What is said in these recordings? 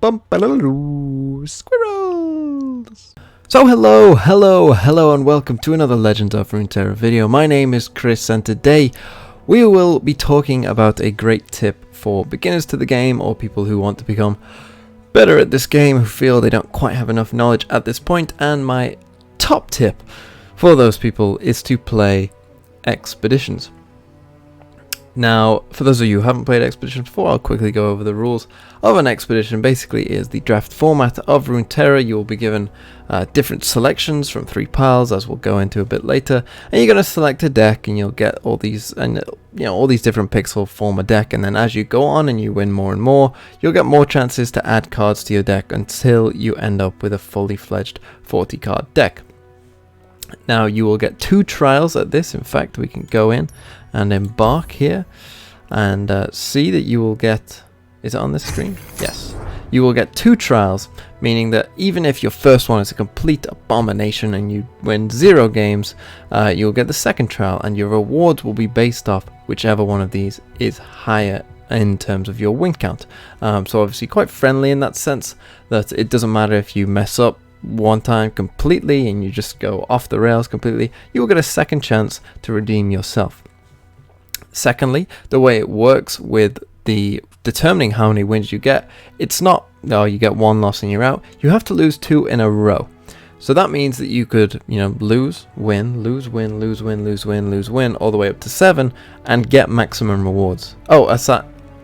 Squirrels! So hello, and welcome to another Legend of Runeterra video. My name is Chris, and today we will be talking about a great tip for beginners to the game, or people who want to become better at this game, who feel they don't quite have enough knowledge at this point. And my top tip for those people is to play expeditions. Now, for those of you who haven't played Expeditions before, I'll quickly go over the rules of an expedition. Basically, it is the draft format of Runeterra. You will be given different selections from 3 piles, as we'll go into a bit later, and you're going to select a deck, and you'll get all these, and all these different picks will form a deck. And then as you go on and you win more and more, you'll get more chances to add cards to your deck until you end up with a fully fledged 40-card deck. Now, you will get 2 trials at this. In fact, we can go in and embark here and see that you will get, is it on this screen? Yes. You will get 2 trials, meaning that even if your first one is a complete abomination and you win 0 games, you'll get the second trial, and your rewards will be based off whichever one of these is higher in terms of your win count. So obviously quite friendly in that sense, that it doesn't matter if you mess up one time completely and you just go off the rails completely, you will get a second chance to redeem yourself. Secondly, the way it works with the determining how many wins you get, it's not, oh, you get 1 loss and you're out. You have to lose 2 in a row. So that means that you could, lose, win, lose, win, lose, win, lose, win, lose, win, all the way up to 7 and get maximum rewards. Oh,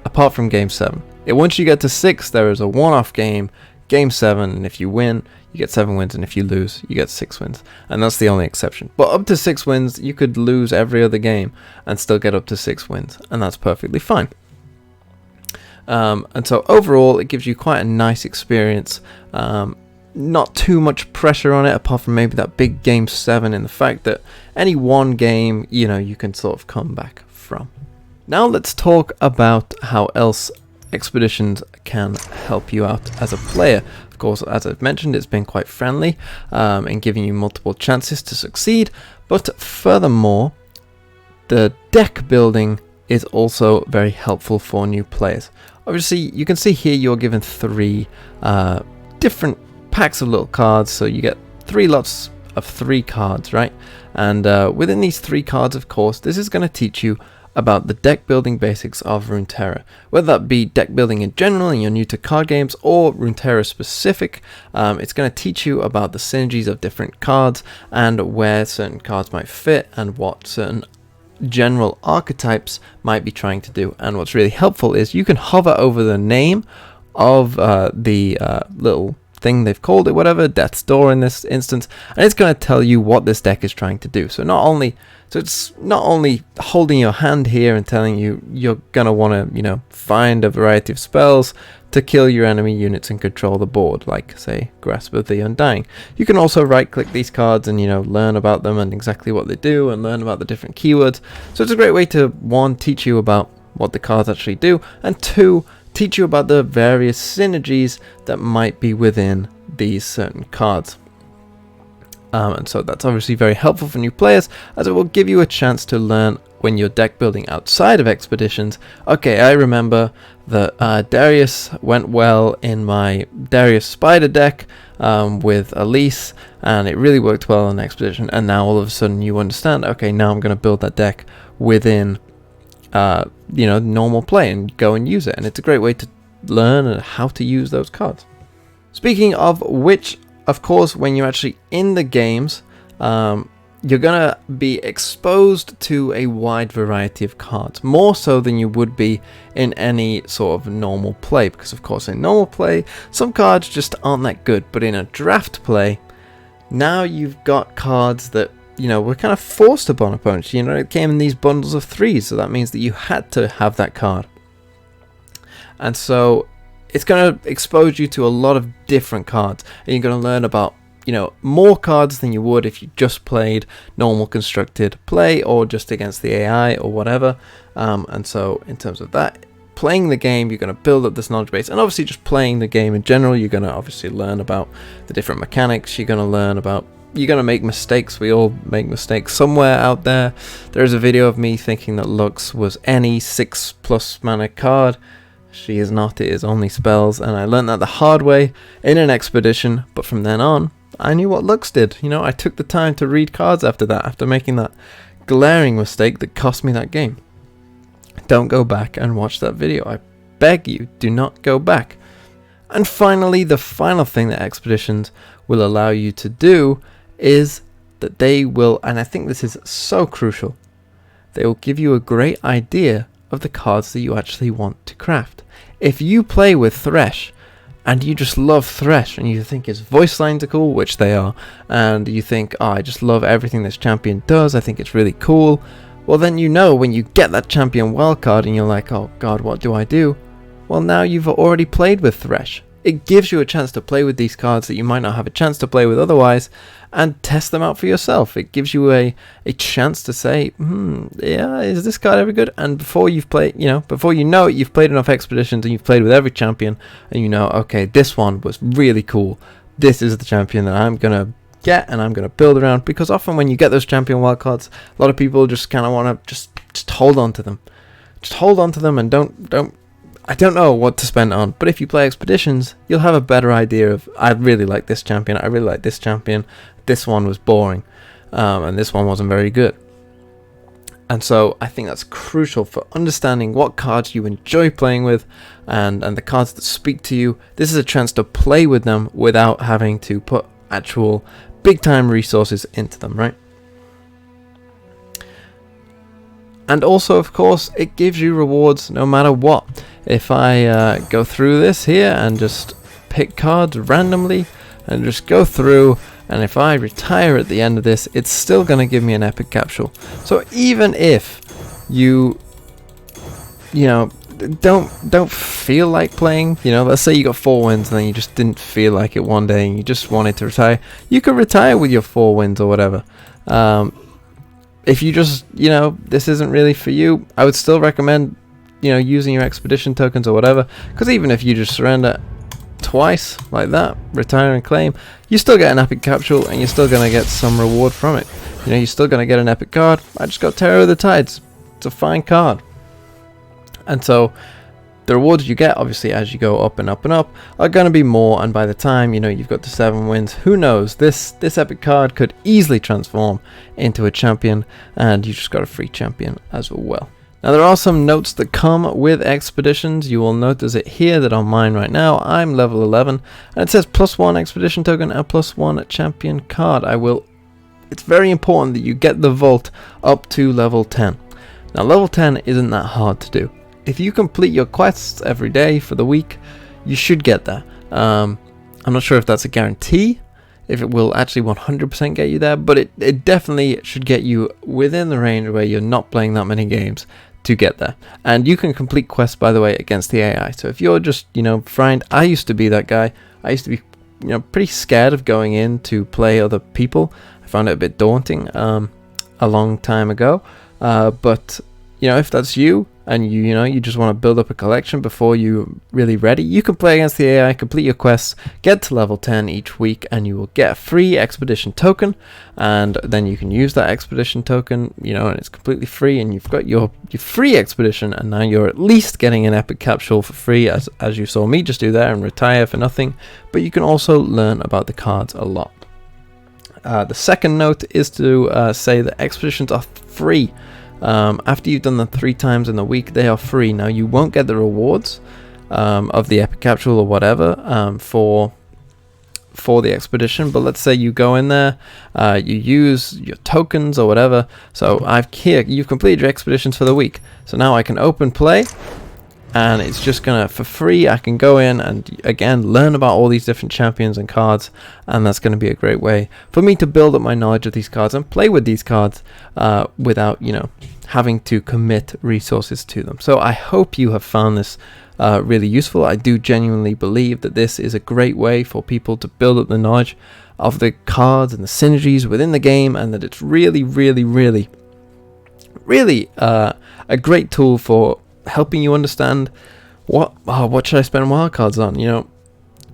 apart from game 7. Once you get to 6, there is a one-off game 7, and if you win, you get 7 wins, and if you lose, you get 6 wins. And that's the only exception. But up to 6 wins, you could lose every other game and still get up to 6 wins, and that's perfectly fine. And so overall, it gives you quite a nice experience. Not too much pressure on it, apart from maybe that big game 7, and the fact that any one game, you can sort of come back from. Now let's talk about how else expeditions can help you out as a player. Of course, as I've mentioned, it's been quite friendly in giving you multiple chances to succeed, but furthermore, the deck building is also very helpful for new players. Obviously, you can see here you're given 3 different packs of little cards, so you get 3 lots of 3 cards, right? And within these 3 cards, of course, this is going to teach you about the deck building basics of Runeterra. Whether that be deck building in general and you're new to card games, or Runeterra specific, it's going to teach you about the synergies of different cards and where certain cards might fit and what certain general archetypes might be trying to do. And what's really helpful is you can hover over the name of the little thing they've called it, whatever, Death's Door in this instance, and it's going to tell you what this deck is trying to do. So it's not only holding your hand here and telling you you're going to want to, find a variety of spells to kill your enemy units and control the board, like, say, Grasp of the Undying. You can also right-click these cards and, learn about them and exactly what they do, and learn about the different keywords. So it's a great way to, 1, teach you about what the cards actually do, and 2, teach you about the various synergies that might be within these certain cards. And so that's obviously very helpful for new players, as it will give you a chance to learn when you're deck building outside of expeditions. Okay, I remember that Darius went well in my Darius Spider deck with Elise, and it really worked well in expedition. And now all of a sudden you understand, okay, now I'm going to build that deck within normal play and go and use it. And it's a great way to learn how to use those cards. Speaking of which, of course, when you're actually in the games, you're going to be exposed to a wide variety of cards, more so than you would be in any sort of normal play, because of course in normal play some cards just aren't that good, but in a draft play, now you've got cards that were kind of forced upon opponents. It came in these bundles of 3s, so that means that you had to have that card. And so it's going to expose you to a lot of different cards, and you're going to learn about, more cards than you would if you just played normal constructed play or just against the AI or whatever. And so in terms of that, playing the game, you're going to build up this knowledge base, and obviously just playing the game in general, you're going to obviously learn about the different mechanics. You're going to learn about, you're going to make mistakes. We all make mistakes somewhere out there. There is a video of me thinking that Lux was any 6+ mana card. She is not, it is only spells, and I learned that the hard way in an expedition, but from then on, I knew what Lux did. You know, I took the time to read cards after that, after making that glaring mistake that cost me that game. Don't go back and watch that video. I beg you, do not go back. And finally, the final thing that expeditions will allow you to do is that they will, and I think this is so crucial, they will give you a great idea of the cards that you actually want to craft. If you play with Thresh and you just love Thresh and you think his voice lines are cool, which they are, and you think, oh, I just love everything this champion does, I think it's really cool, well then you know when you get that champion wildcard and you're like, oh god, what do I do? Well, now you've already played with Thresh. It gives you a chance to play with these cards that you might not have a chance to play with otherwise, and test them out for yourself. It gives you a chance to say, yeah, is this card ever good? And before you've played, before you know it, you've played enough expeditions and you've played with every champion, and you know, okay, this one was really cool. This is the champion that I'm gonna get and I'm gonna build around. Because often when you get those champion wildcards, a lot of people just kind of want to just hold on to them. Just hold on to them and don't. I don't know what to spend on, but if you play expeditions, you'll have a better idea of, I really like this champion, I really like this champion, this one was boring, and this one wasn't very good. And so I think that's crucial for understanding what cards you enjoy playing with, and the cards that speak to you. This is a chance to play with them without having to put actual big time resources into them, right? And also, of course, it gives you rewards no matter what. If I go through this here and just pick cards randomly and just go through, and if I retire at the end of this, it's still going to give me an epic capsule. So even if you don't feel like playing, let's say you got 4 wins and then you just didn't feel like it one day and you just wanted to retire, you could retire with your 4 wins or whatever. If you just, this isn't really for you, I would still recommend, using your expedition tokens or whatever, because even if you just surrender twice like that, retire and claim, you still get an epic capsule and you're still going to get some reward from it. You're still going to get an epic card. I just got Terror of the Tides. It's a fine card. And so the rewards you get, obviously, as you go up and up and up, are going to be more, and by the time, you've got to 7 wins, who knows, this epic card could easily transform into a champion, and you just got a free champion as well. Now, there are some notes that come with expeditions. You will notice it here that on mine right now, I'm level 11, and it says +1 expedition token and +1 champion card. It's very important that you get the vault up to level 10. Now, level 10 isn't that hard to do. If you complete your quests every day for the week, you should get there. I'm not sure if that's a guarantee, if it will actually 100% get you there, but it definitely should get you within the range where you're not playing that many games to get there. And you can complete quests, by the way, against the AI. So if you're just, friend, I used to be that guy. I used to be, pretty scared of going in to play other people. I found it a bit daunting a long time ago. But if that's you, and you just want to build up a collection before you're really ready, you can play against the AI, complete your quests, get to level 10 each week, and you will get a free expedition token, and then you can use that expedition token, and it's completely free, and you've got your free expedition, and now you're at least getting an epic capsule for free, as you saw me just do there and retire for nothing. But you can also learn about the cards a lot. The second note is to say that expeditions are free. After you've done them 3 times in the week, they are free. Now, you won't get the rewards of the epic capsule or whatever for the expedition, but let's say you go in there, you use your tokens or whatever. So you've completed your expeditions for the week, so now I can open play, and it's just gonna, for free, I can go in and again learn about all these different champions and cards, and that's gonna be a great way for me to build up my knowledge of these cards and play with these cards without having to commit resources to them. So I hope you have found this really useful. I do genuinely believe that this is a great way for people to build up the knowledge of the cards and the synergies within the game, and that it's really, really, really, really a great tool for helping you understand what should I spend wildcards on.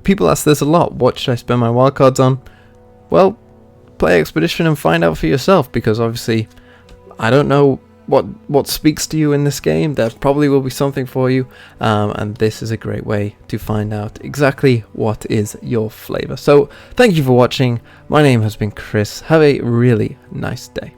People ask this a lot. What should I spend my wildcards on? Well, play expedition and find out for yourself, because obviously I don't know what speaks to you in this game, there probably will be something for you, and this is a great way to find out exactly what is your flavor. So thank you for watching. My name has been Chris. Have a really nice day.